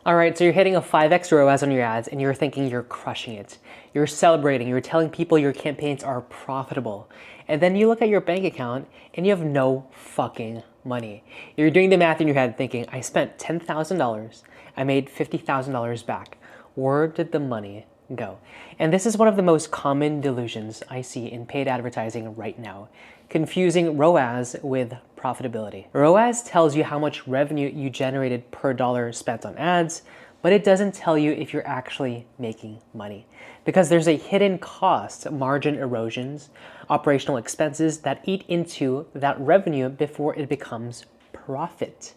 All right, so you're hitting a 5x ROAS on your ads and you're thinking you're crushing it. You're celebrating, you're telling people your campaigns are profitable. And then you look at your bank account and you have no fucking money. You're doing the math in your head thinking, I spent $10,000, I made $50,000 back. Where did the money go? And this is one of the most common delusions I see in paid advertising right now, confusing ROAS with profitability. ROAS tells you how much revenue you generated per dollar spent on ads, but it doesn't tell you if you're actually making money. Because there's a hidden cost, margin erosions, operational expenses that eat into that revenue before it becomes profit.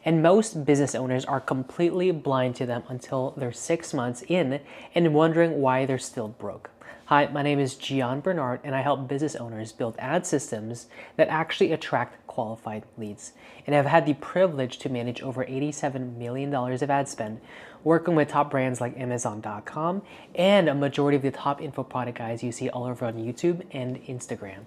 And most business owners are completely blind to them until they're 6 months in and wondering why they're still broke. Hi, my name is Gian Bernard and I help business owners build ad systems that actually attract qualified leads. And I've had the privilege to manage over $87 million of ad spend, working with top brands like Amazon.com and a majority of the top info product guys you see all over on YouTube and Instagram.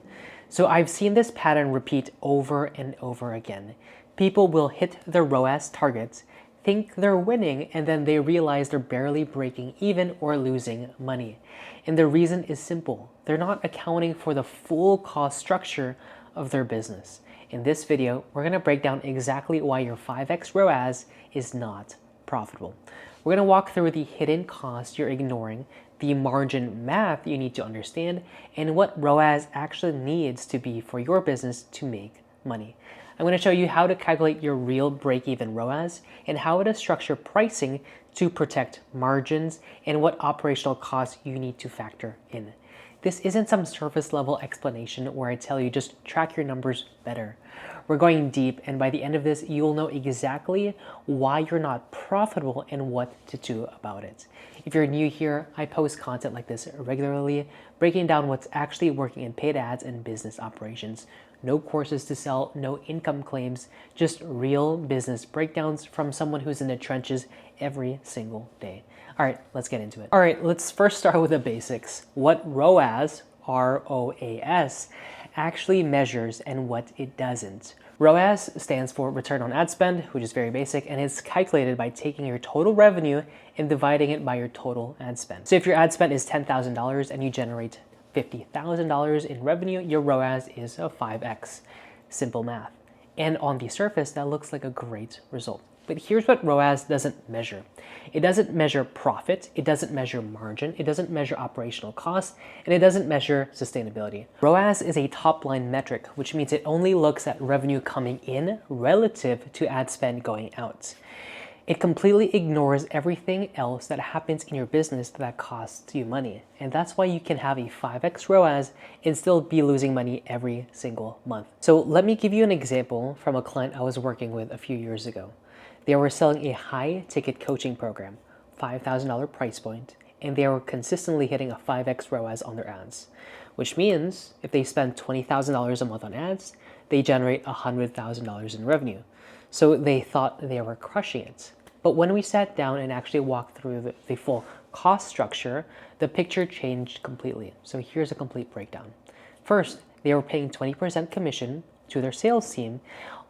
So I've seen this pattern repeat over and over again. People will hit their ROAS targets, think they're winning, and then they realize they're barely breaking even or losing money. And the reason is simple. They're not accounting for the full cost structure of their business. In this video, we're going to break down exactly why your 5x ROAS is not profitable. We're going to walk through the hidden costs you're ignoring, the margin math you need to understand, and what ROAS actually needs to be for your business to make money. I'm going to show you how to calculate your real break-even ROAS and how to structure pricing to protect margins and what operational costs you need to factor in. This isn't some surface level explanation where I tell you just track your numbers better. We're going deep, and by the end of this, you will know exactly why you're not profitable and what to do about it. If you're new here, I post content like this regularly, breaking down what's actually working in paid ads and business operations. No courses to sell, no income claims, just real business breakdowns from someone who's in the trenches every single day. All right, let's get into it. All right, let's first start with the basics. What ROAS, R-O-A-S, actually measures and what it doesn't. ROAS stands for return on ad spend, which is very basic, and it's calculated by taking your total revenue and dividing it by your total ad spend. So if your ad spend is $10,000 and you generate $50,000 in revenue, your ROAS is a 5x. Simple math. And on the surface, that looks like a great result. But here's what ROAS doesn't measure. It doesn't measure profit, it doesn't measure margin, it doesn't measure operational costs, and it doesn't measure sustainability. ROAS is a top-line metric, which means it only looks at revenue coming in relative to ad spend going out. It completely ignores everything else that happens in your business that costs you money. And that's why you can have a 5x ROAS and still be losing money every single month. So let me give you an example from a client I was working with a few years ago. They were selling a high-ticket coaching program, $5,000 price point, and they were consistently hitting a 5x ROAS on their ads, which means if they spend $20,000 a month on ads, they generate $100,000 in revenue. So they thought they were crushing it. But when we sat down and actually walked through the full cost structure, the picture changed completely. So here's a complete breakdown. First, they were paying 20% commission to their sales team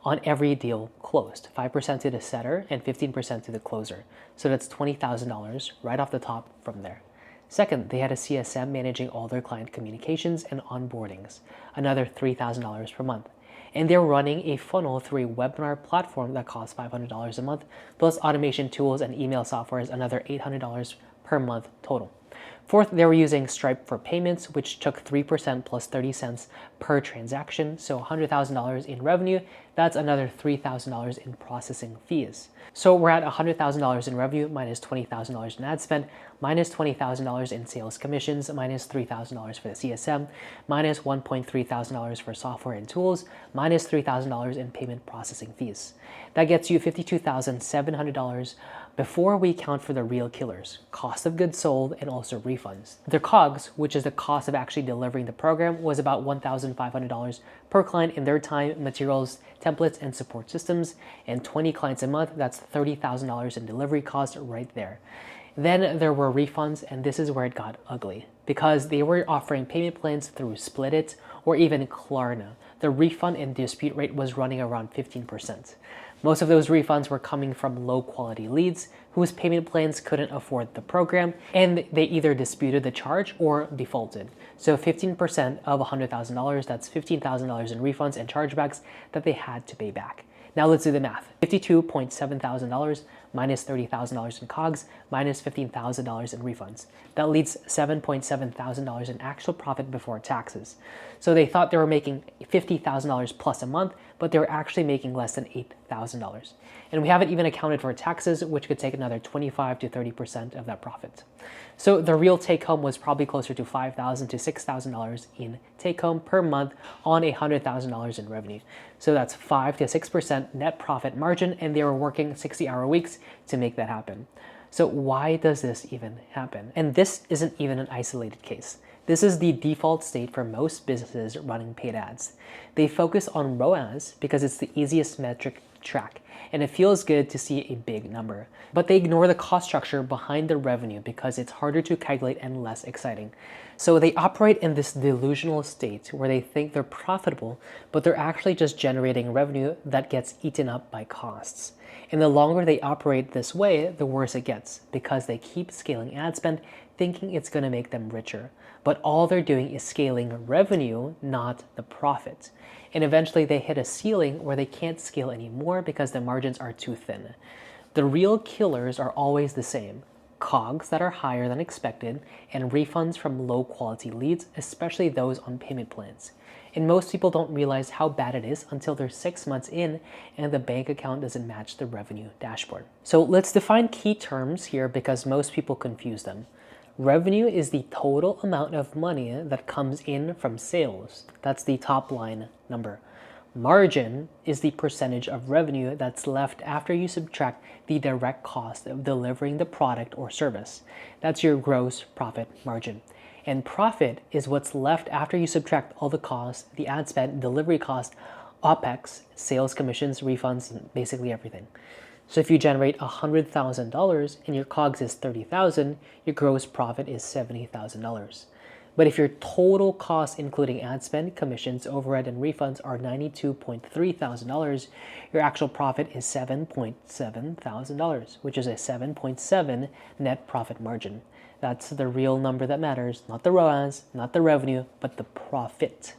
on every deal closed, 5% to the setter and 15% to the closer. So that's $20,000 right off the top from there. Second, they had a CSM managing all their client communications and onboardings, another $3,000 per month. And they're running a funnel through a webinar platform that costs $500 a month, plus automation tools and email software is another $800 per month total. Fourth, they were using Stripe for payments, which took 3% plus 30 cents per transaction. So $100,000 in revenue, that's another $3,000 in processing fees. So we're at $100,000 in revenue minus $20,000 in ad spend, minus $20,000 in sales commissions, minus $3,000 for the CSM, minus $1,300 for software and tools, minus $3,000 in payment processing fees. That gets you $52,700 before we account for the real killers, cost of goods sold, and also refunds. Their COGS, which is the cost of actually delivering the program, was about $1,500 per client in their time, materials, templates, and support systems. And 20 clients a month, that's $30,000 in delivery costs right there. Then there were refunds, and this is where it got ugly, because they were offering payment plans through Split It or even Klarna. The refund and dispute rate was running around 15%. Most of those refunds were coming from low quality leads whose payment plans couldn't afford the program, and they either disputed the charge or defaulted. So 15% of $100,000, that's $15,000 in refunds and chargebacks that they had to pay back. Now let's do the math. $52,700 minus $30,000 in COGS minus $15,000 in refunds. That leaves $7,700 in actual profit before taxes. So they thought they were making $50,000 plus a month, but they were actually making less than $8,000. And we haven't even accounted for taxes, which could take another 25 to 30% of that profit. So the real take home was probably closer to $5,000 to $6,000 in take home per month on $100,000 in revenue. So that's 5 to 6% net profit margin, and they were working 60-hour weeks to make that happen. So why does this even happen? And this isn't even an isolated case. This is the default state for most businesses running paid ads. They focus on ROAS because it's the easiest metric to track, and it feels good to see a big number. But they ignore the cost structure behind the revenue because it's harder to calculate and less exciting. So they operate in this delusional state where they think they're profitable, but they're actually just generating revenue that gets eaten up by costs. And the longer they operate this way, the worse it gets because they keep scaling ad spend, thinking it's going to make them richer. But all they're doing is scaling revenue, not the profit. And eventually they hit a ceiling where they can't scale anymore because the margins are too thin. The real killers are always the same: COGS that are higher than expected and refunds from low quality leads, especially those on payment plans. And most people don't realize how bad it is until they're 6 months in and the bank account doesn't match the revenue dashboard. So let's define key terms here because most people confuse them. Revenue is the total amount of money that comes in from sales. That's the top line number. Margin is the percentage of revenue that's left after you subtract the direct cost of delivering the product or service. That's your gross profit margin. And profit is what's left after you subtract all the costs, the ad spend, delivery cost, OPEX, sales commissions, refunds, and basically everything. So if you generate $100,000 and your COGS is $30,000, your gross profit is $70,000. But if your total costs, including ad spend, commissions, overhead, and refunds, are $92,300, your actual profit is $7,700, which is a 7.7 net profit margin. That's the real number that matters, not the ROAS, not the revenue, but the profit.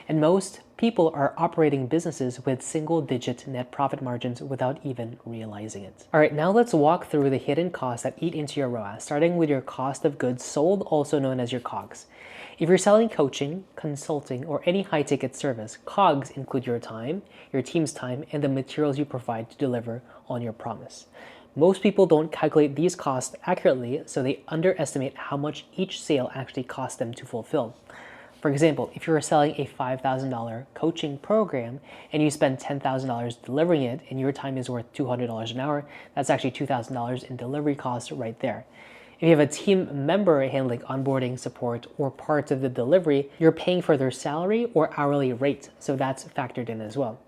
And most people are operating businesses with single-digit net profit margins without even realizing it. All right, now let's walk through the hidden costs that eat into your ROAS, starting with your cost of goods sold, also known as your COGS. If you're selling coaching, consulting, or any high-ticket service, COGS include your time, your team's time, and the materials you provide to deliver on your promise. Most people don't calculate these costs accurately, so they underestimate how much each sale actually costs them to fulfill. For example, if you're selling a $5,000 coaching program and you spend $10,000 delivering it and your time is worth $200 an hour, that's actually $2,000 in delivery costs right there. If you have a team member handling onboarding, support, or parts of the delivery, you're paying for their salary or hourly rate, so that's factored in as well.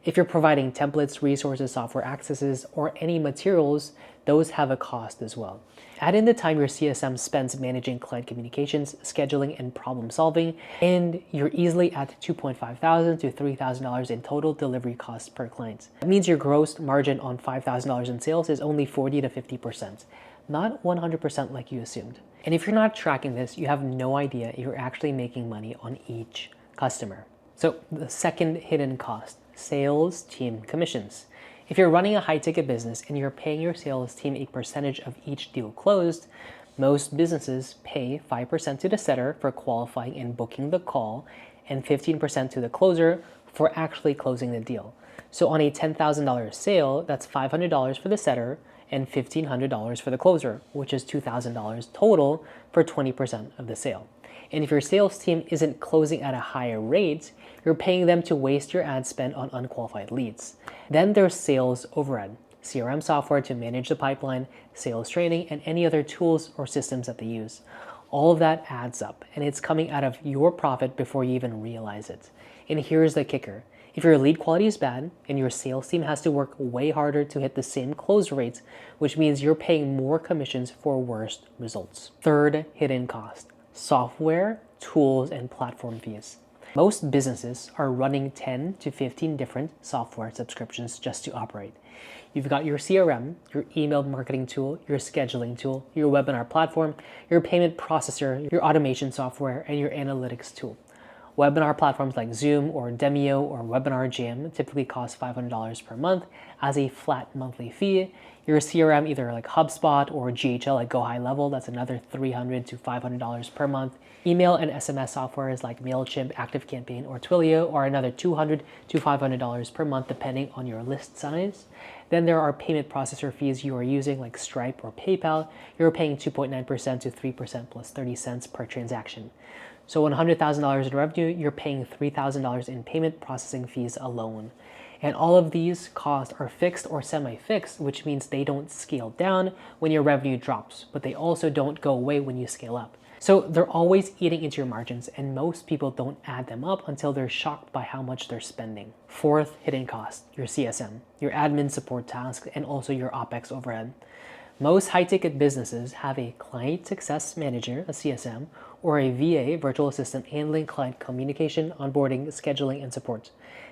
If you're providing templates, resources, software accesses, or any materials, those have a cost as well. Add in the time your CSM spends managing client communications, scheduling, and problem solving, and you're easily at $2,500 to $3,000 in total delivery costs per client. That means your gross margin on $5,000 in sales is only 40 to 50%, not 100% like you assumed. And if you're not tracking this, you have no idea if you're actually making money on each customer. So the second hidden cost, sales team commissions. If you're running a high-ticket business and you're paying your sales team a percentage of each deal closed, most businesses pay 5% to the setter for qualifying and booking the call and 15% to the closer for actually closing the deal. So on a $10,000 sale, that's $500 for the setter and $1,500 for the closer, which is $2,000 total for 20% of the sale. And if your sales team isn't closing at a higher rate, you're paying them to waste your ad spend on unqualified leads. Then there's sales overhead, CRM software to manage the pipeline, sales training, and any other tools or systems that they use. All of that adds up, and it's coming out of your profit before you even realize it. And here's the kicker. If your lead quality is bad and your sales team has to work way harder to hit the same close rates, which means you're paying more commissions for worse results. Third hidden cost, software, tools, and platform fees. Most businesses are running 10 to 15 different software subscriptions just to operate. You've got your CRM, your email marketing tool, your scheduling tool, your webinar platform, your payment processor, your automation software, and your analytics tool. Webinar platforms like Zoom or Demio or Webinar Jam typically cost $500 per month as a flat monthly fee. Your CRM, either like HubSpot or GHL like Go High Level, that's another $300 to $500 per month. Email and SMS softwares like MailChimp, ActiveCampaign, or Twilio are another $200 to $500 per month depending on your list size. Then there are payment processor fees you are using like Stripe or PayPal. You're paying 2.9% to 3% plus 30 cents per transaction. So $100,000 in revenue, you're paying $3,000 in payment processing fees alone. And all of these costs are fixed or semi-fixed, which means they don't scale down when your revenue drops, but they also don't go away when you scale up. So they're always eating into your margins, and most people don't add them up until they're shocked by how much they're spending. Fourth hidden cost, your CSM, your admin support tasks, and also your OpEx overhead. Most high-ticket businesses have a client success manager, a CSM, or a VA, virtual assistant, handling client communication, onboarding, scheduling, and support.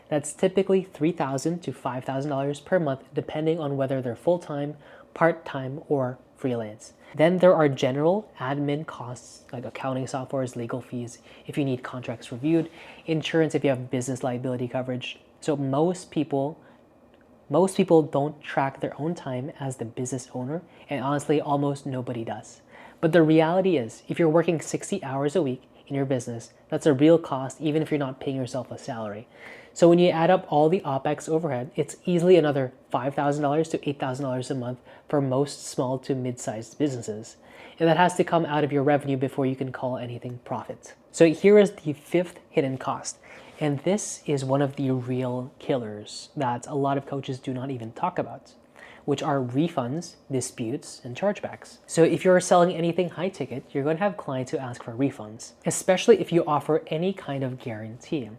That's typically $3,000 to $5,000 per month, depending on whether they're full-time, part-time, or freelance. Then there are general admin costs like accounting softwares, legal fees if you need contracts reviewed, insurance if you have business liability coverage. So most people don't track their own time as the business owner, and honestly, almost nobody does. But the reality is, if you're working 60 hours a week in your business, that's a real cost even if you're not paying yourself a salary. So when you add up all the OpEx overhead, it's easily another $5,000 to $8,000 a month for most small to mid-sized businesses. And that has to come out of your revenue before you can call anything profit. So here is the fifth hidden cost. And this is one of the real killers that a lot of coaches do not even talk about, which are refunds, disputes, and chargebacks. So if you're selling anything high ticket, you're going to have clients who ask for refunds, especially if you offer any kind of guarantee.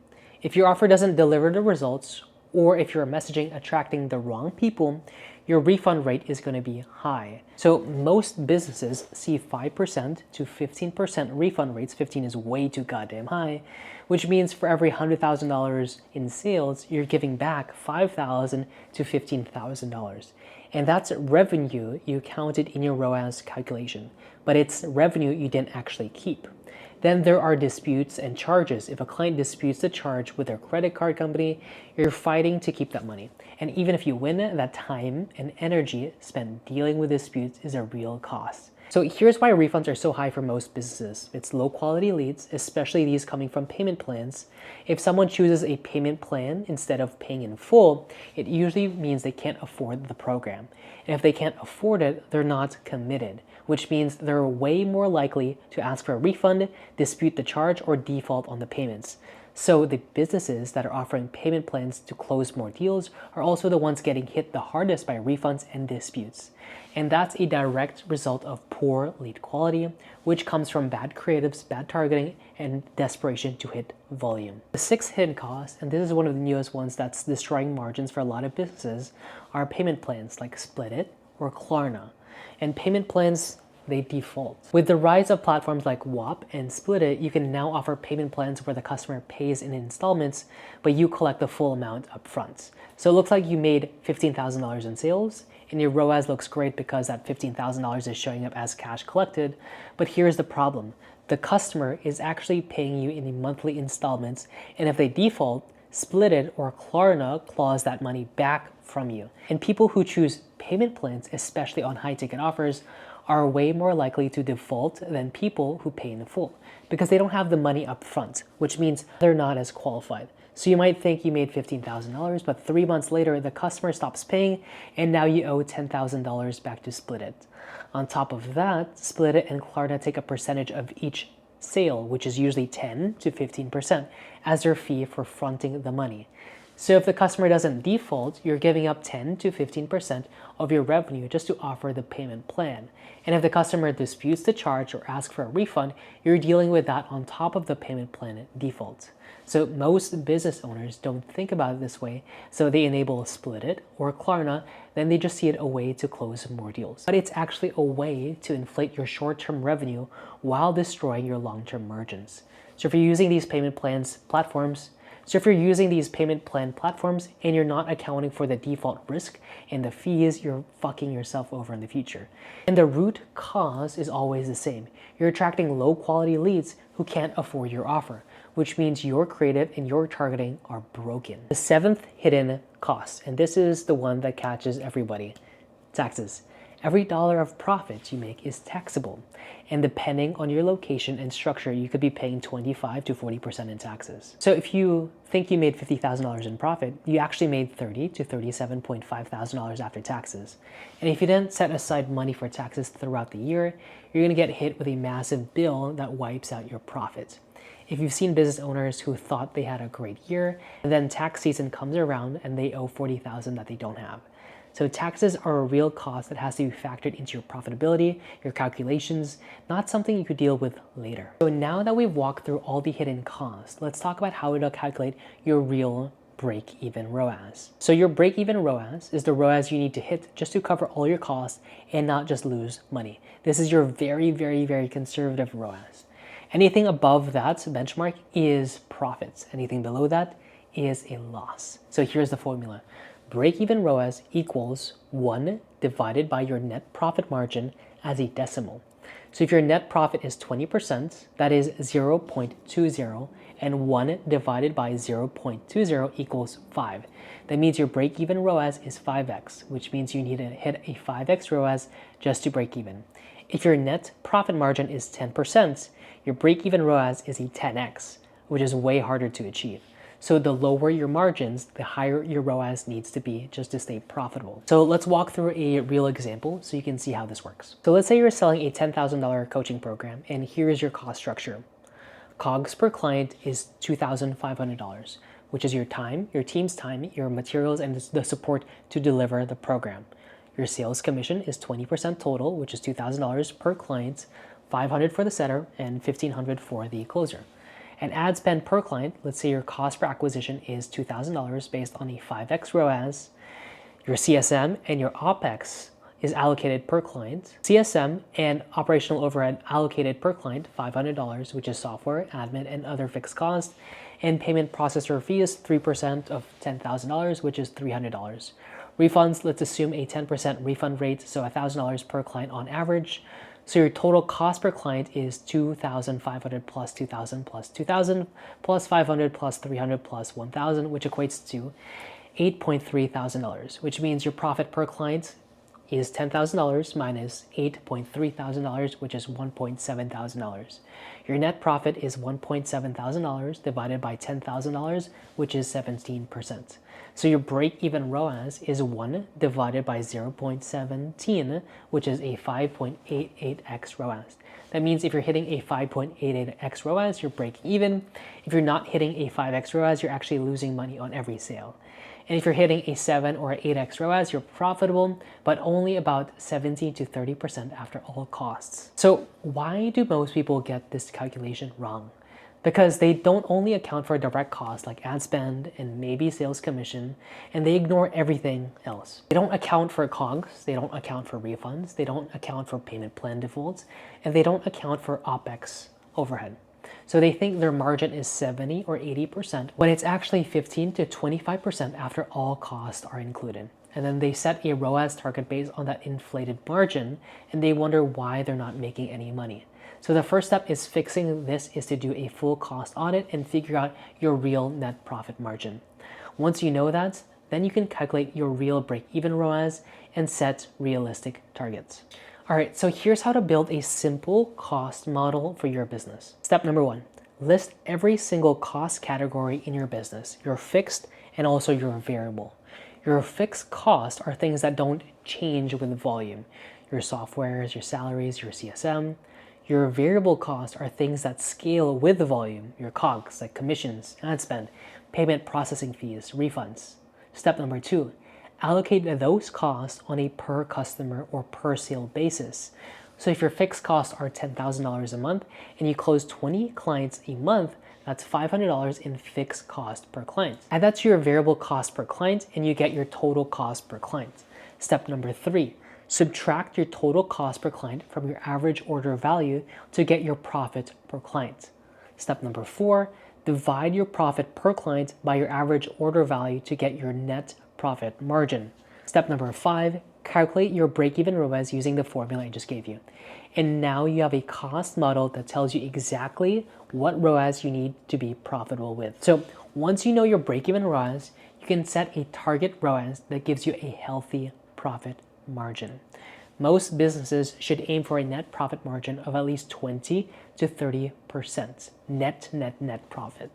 If your offer doesn't deliver the results, or if your messaging attracting the wrong people, your refund rate is going to be high. So most businesses see 5% to 15% refund rates. 15 is way too goddamn high, which means for every $100,000 in sales, you're giving back $5,000 to $15,000. And that's revenue you counted in your ROAS calculation, but it's revenue you didn't actually keep. Then there are disputes and charges. If a client disputes the charge with their credit card company, you're fighting to keep that money. And even if you win, that time and energy spent dealing with disputes is a real cost. So here's why refunds are so high for most businesses. It's low quality leads, especially these coming from payment plans. If someone chooses a payment plan instead of paying in full, it usually means they can't afford the program. And if they can't afford it, they're not committed, which means they're way more likely to ask for a refund, dispute the charge, or default on the payments. So the businesses that are offering payment plans to close more deals are also the ones getting hit the hardest by refunds and disputes. And that's a direct result of poor lead quality, which comes from bad creatives, bad targeting, and desperation to hit volume. The sixth hidden cost, and this is one of the newest ones that's destroying margins for a lot of businesses, are payment plans like Split It or Klarna. And payment plans, they default. With the rise of platforms like WAP and Split It, you can now offer payment plans where the customer pays in installments, but you collect the full amount up front. So it looks like you made $15,000 in sales, and your ROAS looks great because that $15,000 is showing up as cash collected. But here's the problem. The customer is actually paying you in the monthly installments, and if they default, Split It or Klarna claws that money back from you. And people who choose payment plans, especially on high-ticket offers, are way more likely to default than people who pay in full because they don't have the money up front, which means they're not as qualified. So you might think you made $15,000, but 3 months later, the customer stops paying, and now you owe $10,000 back to Split It. On top of that, Split It and Klarna take a percentage of each sale, which is usually 10 to 15%, as their fee for fronting the money. So if the customer doesn't default, you're giving up 10 to 15% of your revenue just to offer the payment plan. And if the customer disputes the charge or asks for a refund, you're dealing with that on top of the payment plan default. So most business owners don't think about it this way, so they enable Split It or Klarna, then they just see it a way to close more deals. But it's actually a way to inflate your short-term revenue while destroying your long-term margins. So if you're using these payment plan platforms and you're not accounting for the default risk and the fees, you're fucking yourself over in the future. And the root cause is always the same. You're attracting low quality leads who can't afford your offer, which means your creative and your targeting are broken. The seventh hidden cost, and this is the one that catches everybody: taxes. Every dollar of profit you make is taxable. And depending on your location and structure, you could be paying 25 to 40% in taxes. So if you think you made $50,000 in profit, you actually made $30,000 to $37,500 after taxes. And if you then set aside money for taxes throughout the year, you're gonna get hit with a massive bill that wipes out your profit. If you've seen business owners who thought they had a great year, and then tax season comes around and they owe $40,000 that they don't have. So taxes are a real cost that has to be factored into your profitability, your calculations, not something you could deal with later. So now that we've walked through all the hidden costs, let's talk about how to calculate your real break-even ROAS. So your break-even ROAS is the ROAS you need to hit just to cover all your costs and not just lose money. This is your very, very, very conservative ROAS. Anything above that benchmark is profits. Anything below that is a loss. So here's the formula. Break-even ROAS equals 1 divided by your net profit margin as a decimal. So if your net profit is 20%, that is 0.20, and 1 divided by 0.20 equals 5. That means your break-even ROAS is 5x, which means you need to hit a 5x ROAS just to break even. If your net profit margin is 10%, your break-even ROAS is a 10x, which is way harder to achieve. So the lower your margins, the higher your ROAS needs to be just to stay profitable. So let's walk through a real example so you can see how this works. So let's say you're selling a $10,000 coaching program, and here's your cost structure. COGS per client is $2,500, which is your time, your team's time, your materials, and the support to deliver the program. Your sales commission is 20% total, which is $2,000 per client, $500 for the setter, and $1,500 for the closer. And ad spend per client, let's say your cost per acquisition is $2,000 based on a 5x ROAS. Your CSM and your OPEX is allocated per client. CSM and operational overhead allocated per client, $500, which is software, admin, and other fixed costs. And payment processor fee is 3% of $10,000, which is $300. Refunds, let's assume a 10% refund rate, so $1,000 per client on average. So your total cost per client is $2,500 plus $2,000 plus $2,000 plus $500 plus $300 plus $1,000, which equates to $8.3 thousand, which means your profit per client is $10,000 minus $8.3 thousand, which is $1.7 thousand. Your net profit is $1.7 thousand divided by $10,000, which is 17%. So your break-even ROAS is 1 divided by 0.17, which is a 5.88x ROAS. That means if you're hitting a 5.88x ROAS, you're breaking even. If you're not hitting a 5x ROAS, you're actually losing money on every sale. And if you're hitting a 7 or 8x ROAS, you're profitable, but only about 70 to 30% after all costs. So why do most people get this calculation wrong? Because they don't only account for direct costs like ad spend and maybe sales commission, and they ignore everything else. They don't account for COGS, they don't account for refunds, they don't account for payment plan defaults, and they don't account for OPEX overhead. So they think their margin is 70 or 80% when it's actually 15 to 25% after all costs are included. And then they set a ROAS target based on that inflated margin, and they wonder why they're not making any money. So the first step is fixing this is to do a full cost audit and figure out your real net profit margin. Once you know that, then you can calculate your real break-even ROAS and set realistic targets. All right, so here's how to build a simple cost model for your business. Step number 1, list every single cost category in your business, your fixed and also your variable. Your fixed costs are things that don't change with volume. Your softwares, your salaries, your CSM. Your variable costs are things that scale with the volume, your COGS, like commissions, ad spend, payment processing fees, refunds. Step number 2, allocate those costs on a per customer or per sale basis. So if your fixed costs are $10,000 a month and you close 20 clients a month, that's $500 in fixed cost per client. Add that to your variable cost per client and you get your total cost per client. Step number 3, subtract your total cost per client from your average order value to get your profit per client. Step number 4, divide your profit per client by your average order value to get your net profit margin. Step number 5, calculate your break-even ROAS using the formula I just gave you. And now you have a cost model that tells you exactly what ROAS you need to be profitable with. So once you know your break-even ROAS, you can set a target ROAS that gives you a healthy profit margin. Most businesses should aim for a net profit margin of at least 20 to 30% net profit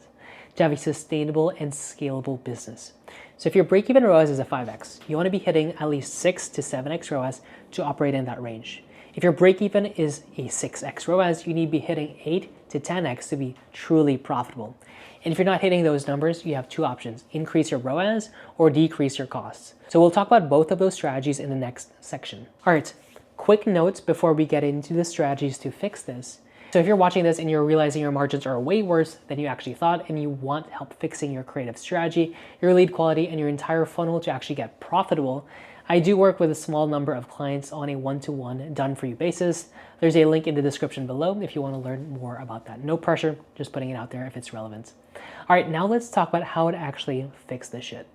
to have a sustainable and scalable business. So if your break-even ROAS is a 5x, you want to be hitting at least 6 to 7x ROAS to operate in that range. If your break-even is a 6x ROAS, you need to be hitting 8 to 10x to be truly profitable. And if you're not hitting those numbers, you have two options: increase your ROAS or decrease your costs. So we'll talk about both of those strategies in the next section. All right, quick notes before we get into the strategies to fix this. So if you're watching this and you're realizing your margins are way worse than you actually thought and you want help fixing your creative strategy, your lead quality, and your entire funnel to actually get profitable, I do work with a small number of clients on a one-to-one done-for-you basis. There's a link in the description below if you want to learn more about that. No pressure, just putting it out there if it's relevant. All right, now let's talk about how to actually fix this shit.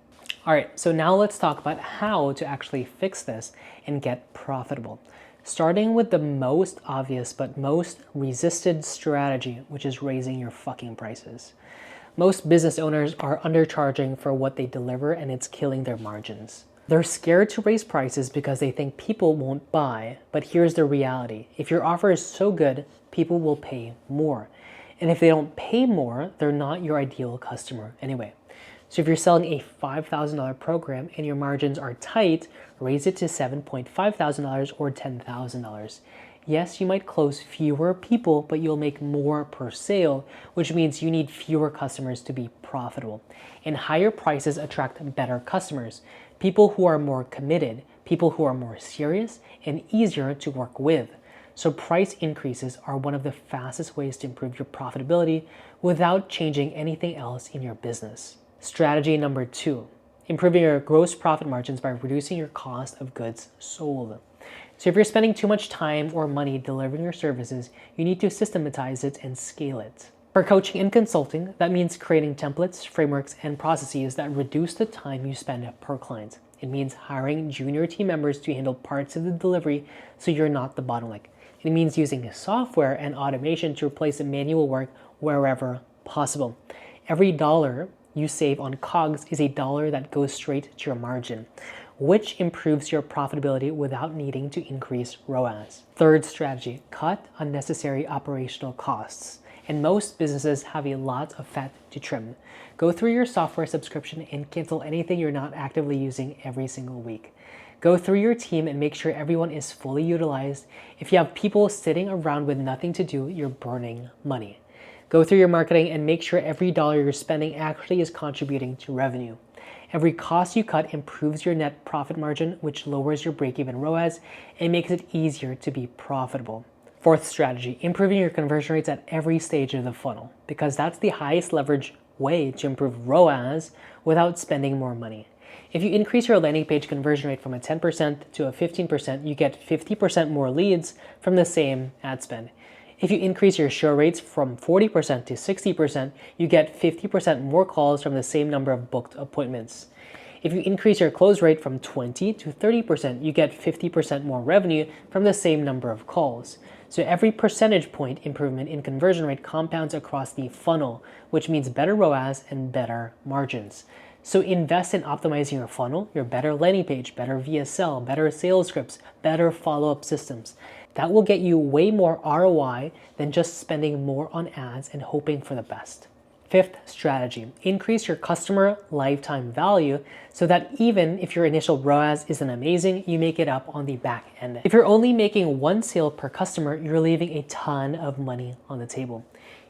All right, so now let's talk about how to actually fix this and get profitable. Starting with the most obvious but most resisted strategy, which is raising your fucking prices. Most business owners are undercharging for what they deliver and it's killing their margins. They're scared to raise prices because they think people won't buy, but here's the reality. If your offer is so good, people will pay more. And if they don't pay more, they're not your ideal customer anyway. So if you're selling a $5,000 program and your margins are tight, raise it to $7,500 or $10,000. Yes, you might close fewer people, but you'll make more per sale, which means you need fewer customers to be profitable. And higher prices attract better customers, people who are more committed, people who are more serious and easier to work with. So price increases are one of the fastest ways to improve your profitability without changing anything else in your business. Strategy number 2, improving your gross profit margins by reducing your cost of goods sold. So if you're spending too much time or money delivering your services, you need to systematize it and scale it. For coaching and consulting, that means creating templates, frameworks, and processes that reduce the time you spend per client. It means hiring junior team members to handle parts of the delivery so you're not the bottleneck. It means using software and automation to replace the manual work wherever possible. Every dollar you save on COGS is a dollar that goes straight to your margin, which improves your profitability without needing to increase ROAS. Third strategy, cut unnecessary operational costs. And most businesses have a lot of fat to trim. Go through your software subscription and cancel anything you're not actively using every single week. Go through your team and make sure everyone is fully utilized. If you have people sitting around with nothing to do, you're burning money. Go through your marketing and make sure every dollar you're spending actually is contributing to revenue. Every cost you cut improves your net profit margin, which lowers your break-even ROAS and makes it easier to be profitable. Fourth strategy, improving your conversion rates at every stage of the funnel, because that's the highest leverage way to improve ROAS without spending more money. If you increase your landing page conversion rate from a 10% to a 15%, you get 50% more leads from the same ad spend. If you increase your show rates from 40% to 60%, you get 50% more calls from the same number of booked appointments. If you increase your close rate from 20 to 30%, you get 50% more revenue from the same number of calls. So every percentage point improvement in conversion rate compounds across the funnel, which means better ROAS and better margins. So invest in optimizing your funnel, your better landing page, better VSL, better sales scripts, better follow-up systems. That will get you way more ROI than just spending more on ads and hoping for the best. Fifth strategy, increase your customer lifetime value so that even if your initial ROAS isn't amazing, you make it up on the back end. If you're only making one sale per customer, you're leaving a ton of money on the table.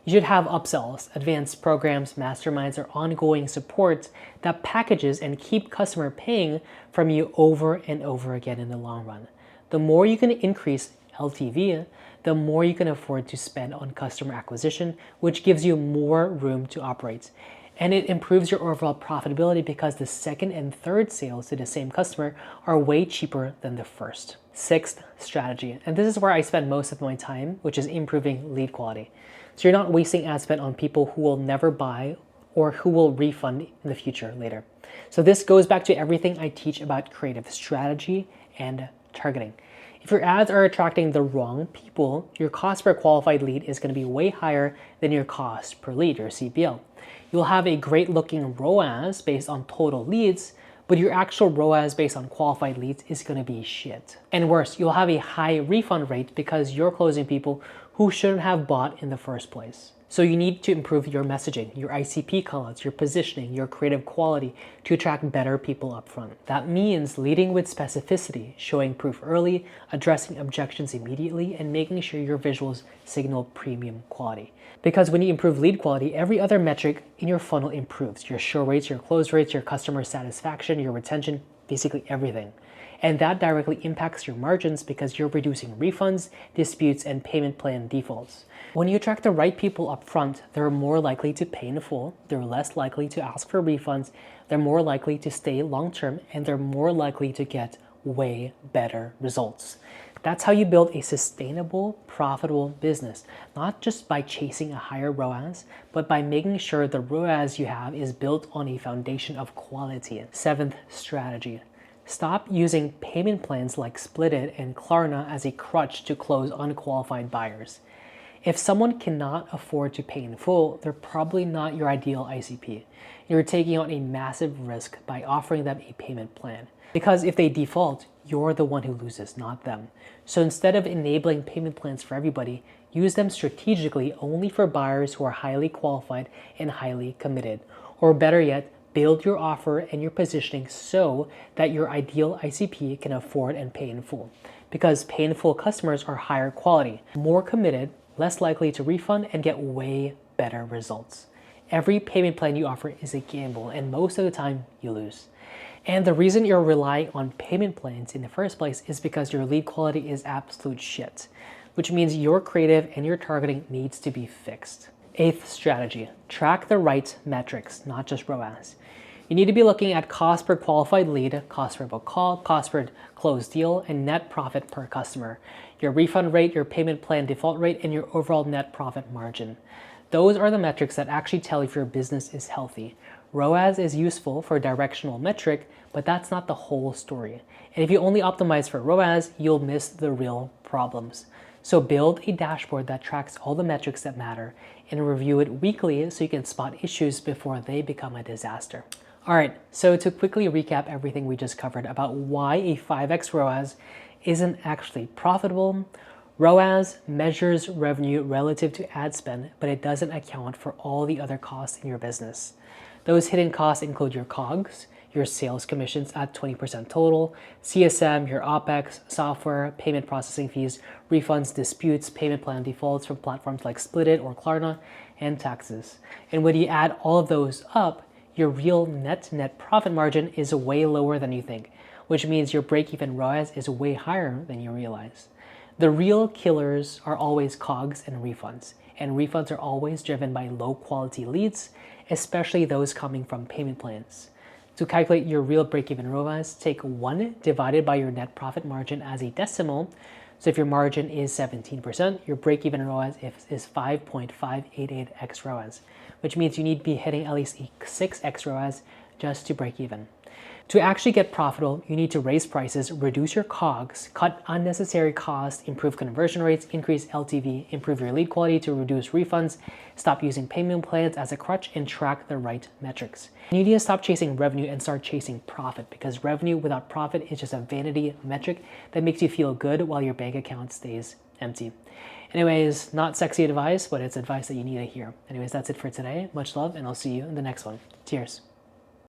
You should have upsells, advanced programs, masterminds, or ongoing support that packages and keep customer paying from you over and over again in the long run. The more you can increase LTV, the more you can afford to spend on customer acquisition, which gives you more room to operate. And it improves your overall profitability because the second and third sales to the same customer are way cheaper than the first. Sixth strategy, and this is where I spend most of my time, which is improving lead quality. So you're not wasting ad spend on people who will never buy or who will refund in the future later. So this goes back to everything I teach about creative strategy and targeting. If your ads are attracting the wrong people, your cost per qualified lead is going to be way higher than your cost per lead, your CPL. You'll have a great looking ROAS based on total leads, but your actual ROAS based on qualified leads is going to be shit. And worse, you'll have a high refund rate because you're closing people who shouldn't have bought in the first place. So you need to improve your messaging, your ICP callouts, your positioning, your creative quality to attract better people up front. That means leading with specificity, showing proof early, addressing objections immediately, and making sure your visuals signal premium quality. Because when you improve lead quality, every other metric in your funnel improves. Your show rates, your close rates, your customer satisfaction, your retention, basically everything. And that directly impacts your margins because you're reducing refunds, disputes, and payment plan defaults. When you attract the right people up front, they're more likely to pay in full, they're less likely to ask for refunds, they're more likely to stay long-term, and they're more likely to get way better results. That's how you build a sustainable, profitable business, not just by chasing a higher ROAS, but by making sure the ROAS you have is built on a foundation of quality. Seventh strategy. Stop using payment plans like Split It and Klarna as a crutch to close unqualified buyers. If someone cannot afford to pay in full, they're probably not your ideal ICP. You're taking on a massive risk by offering them a payment plan. Because if they default, you're the one who loses, not them. So instead of enabling payment plans for everybody, use them strategically only for buyers who are highly qualified and highly committed. Or better yet, build your offer and your positioning so that your ideal ICP can afford and pay in full. Because pay in full customers are higher quality, more committed, less likely to refund, and get way better results. Every payment plan you offer is a gamble, and most of the time you lose. And the reason you're relying on payment plans in the first place is because your lead quality is absolute shit, which means your creative and your targeting needs to be fixed. Eighth strategy, track the right metrics, not just ROAS. You need to be looking at cost per qualified lead, cost per book call, cost per closed deal, and net profit per customer. Your refund rate, your payment plan default rate, and your overall net profit margin. Those are the metrics that actually tell if your business is healthy. ROAS is useful for a directional metric, but that's not the whole story. And if you only optimize for ROAS, you'll miss the real problems. So build a dashboard that tracks all the metrics that matter and review it weekly so you can spot issues before they become a disaster. All right, so to quickly recap everything we just covered about why a 5x ROAS isn't actually profitable. ROAS measures revenue relative to ad spend, but it doesn't account for all the other costs in your business. Those hidden costs include your COGS, your sales commissions at 20% total, CSM, your OPEX, software, payment processing fees, refunds, disputes, payment plan defaults from platforms like Split It or Klarna, and taxes. And when you add all of those up, your real net profit margin is way lower than you think, which means your break-even ROAS is way higher than you realize. The real killers are always COGS and refunds are always driven by low-quality leads, especially those coming from payment plans. To calculate your real break-even ROAS, take 1 divided by your net profit margin as a decimal. So if your margin is 17%, your break-even ROAS is 5.588x ROAS, which means you need to be hitting at least a 6x ROAS just to break even. To actually get profitable, you need to raise prices, reduce your COGS, cut unnecessary costs, improve conversion rates, increase LTV, improve your lead quality to reduce refunds, stop using payment plans as a crutch, and track the right metrics. You need to stop chasing revenue and start chasing profit, because revenue without profit is just a vanity metric that makes you feel good while your bank account stays empty. Anyways, not sexy advice, but it's advice that you need to hear. Anyways, that's it for today. Much love, and I'll see you in the next one. Cheers.